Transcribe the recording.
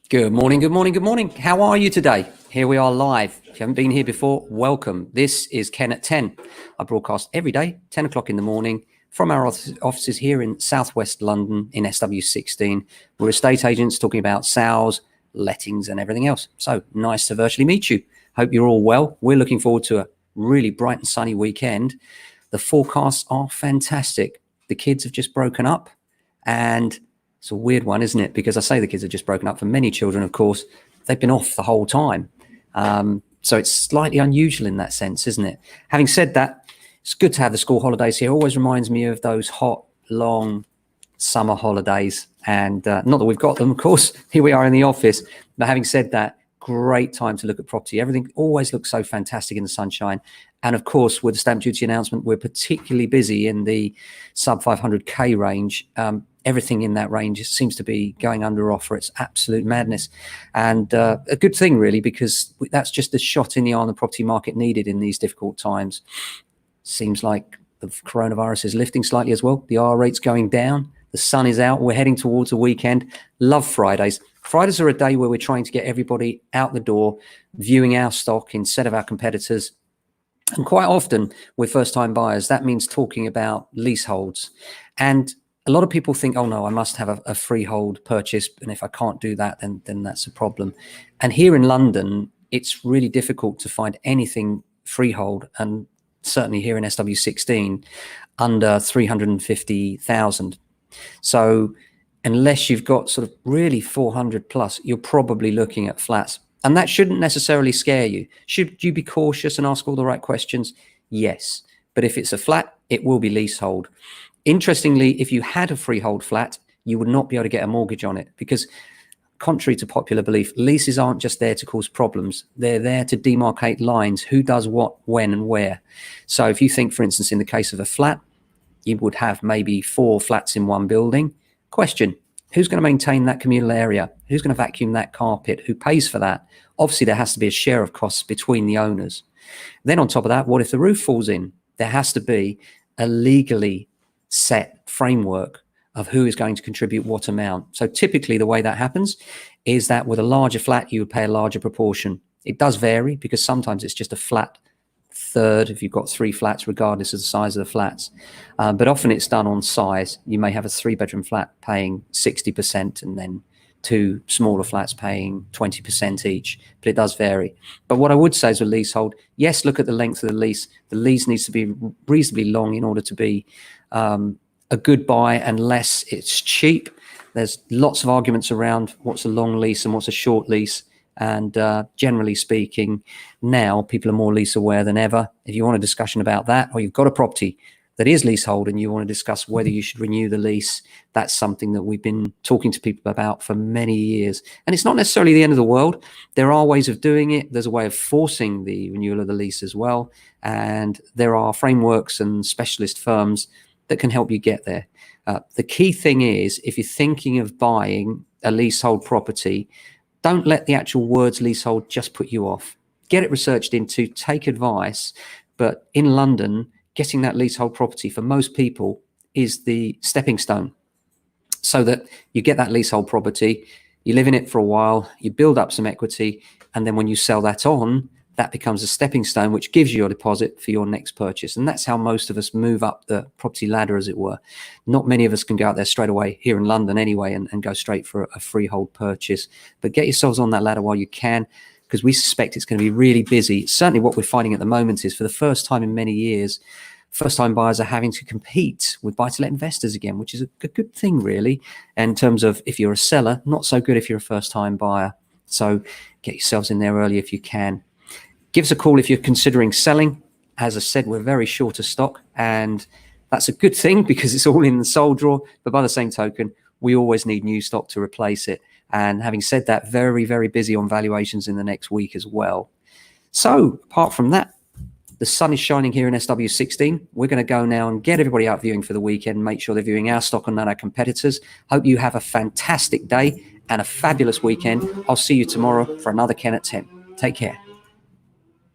Good morning, good morning, good morning. How are you today? Here we are live. If you haven't been here before, welcome. This is Ken at 10. I broadcast every day, 10 o'clock in the morning, from our offices here in southwest London in SW16. We're estate agents talking about sales, lettings, and everything else. So nice to virtually meet you. Hope you're all well. We're looking forward to a really bright and sunny weekend. The forecasts are fantastic. The kids have just broken up, and it's a weird one, isn't it? Because I say the kids have just broken up. For many children, of course, they've been off the whole time. So it's slightly unusual in that sense, isn't it? Having said that, it's good to have the school holidays here. It always reminds me of those hot, long summer holidays. And not that we've got them, of course. Here we are in the office. But having said that, great time to look at property. Everything always looks so fantastic in the sunshine. And of course, with the stamp duty announcement, we're particularly busy in the sub 500K range. Everything in that range seems to be going under offer. It's absolute madness, and a good thing really, because that's just the shot in the arm the property market needed in these difficult times. Seems like the coronavirus is lifting slightly as well. The R rate's going down. The sun is out. We're heading towards a weekend. Love Fridays. Fridays are a day where we're trying to get everybody out the door, viewing our stock instead of our competitors. And quite often with first-time buyers, that means talking about leaseholds. And a lot of people think, oh no, I must have a freehold purchase, and if I can't do that, then that's a problem. And here in London, it's really difficult to find anything freehold, and certainly here in SW16, under 350,000. So unless you've got sort of really 400 plus, you're probably looking at flats. And that shouldn't necessarily scare you. Should you be cautious and ask all the right questions? Yes. But if it's a flat, it will be leasehold. Interestingly, if you had a freehold flat, you would not be able to get a mortgage on it, because contrary to popular belief, leases aren't just there to cause problems. They're there to demarcate lines, who does what, when and where. So if you think, for instance, in the case of a flat, you would have maybe 4 flats in one building. Question, who's going to maintain that communal area? Who's going to vacuum that carpet? Who pays for that? Obviously, there has to be a share of costs between the owners. Then on top of that, what if the roof falls in? There has to be a legally set framework of who is going to contribute what amount. So typically the way that happens is that with a larger flat, you would pay a larger proportion. It does vary, because sometimes it's just a flat third if you've got 3 flats, regardless of the size of the flats. But often it's done on size. You may have a 3-bedroom flat paying 60%, and then 2 smaller flats paying 20% each, but it does vary. But what I would say is with leasehold, yes, look at the length of the lease. The lease needs to be reasonably long in order to be a good buy, unless it's cheap. There's lots of arguments around what's a long lease and what's a short lease. And generally speaking, now people are more lease aware than ever. If you want a discussion about that, or you've got a property that is leasehold and you want to discuss whether you should renew the lease, that's something that we've been talking to people about for many years. And it's not necessarily the end of the world. There are ways of doing it. There's a way of forcing the renewal of the lease as well. And there are frameworks and specialist firms that can help you get there. The key thing is, if you're thinking of buying a leasehold property, don't let the actual words leasehold just put you off. Get it researched into, take advice. But in London, getting that leasehold property for most people is the stepping stone, so that you get that leasehold property, you live in it for a while, you build up some equity, and then when you sell that on, that becomes a stepping stone, which gives you a deposit for your next purchase. And that's how most of us move up the property ladder, as it were. Not many of us can go out there straight away, here in London anyway, and go straight for a freehold purchase. But get yourselves on that ladder while you can, because we suspect it's going to be really busy. Certainly what we're finding at the moment is, for the first time in many years, first-time buyers are having to compete with buy-to-let investors again, which is a good thing, really, in terms of if you're a seller, not so good if you're a first-time buyer. So get yourselves in there early if you can. Give us a call if you're considering selling. As I said, we're very short of stock, and that's a good thing because it's all in the sold drawer. But by the same token, we always need new stock to replace it. And having said that, very, very busy on valuations in the next week as well. So apart from that, the sun is shining here in SW16. We're going to go now and get everybody out viewing for the weekend, make sure they're viewing our stock and not our competitors. Hope you have a fantastic day and a fabulous weekend. I'll see you tomorrow for another Ken at 10. Take care.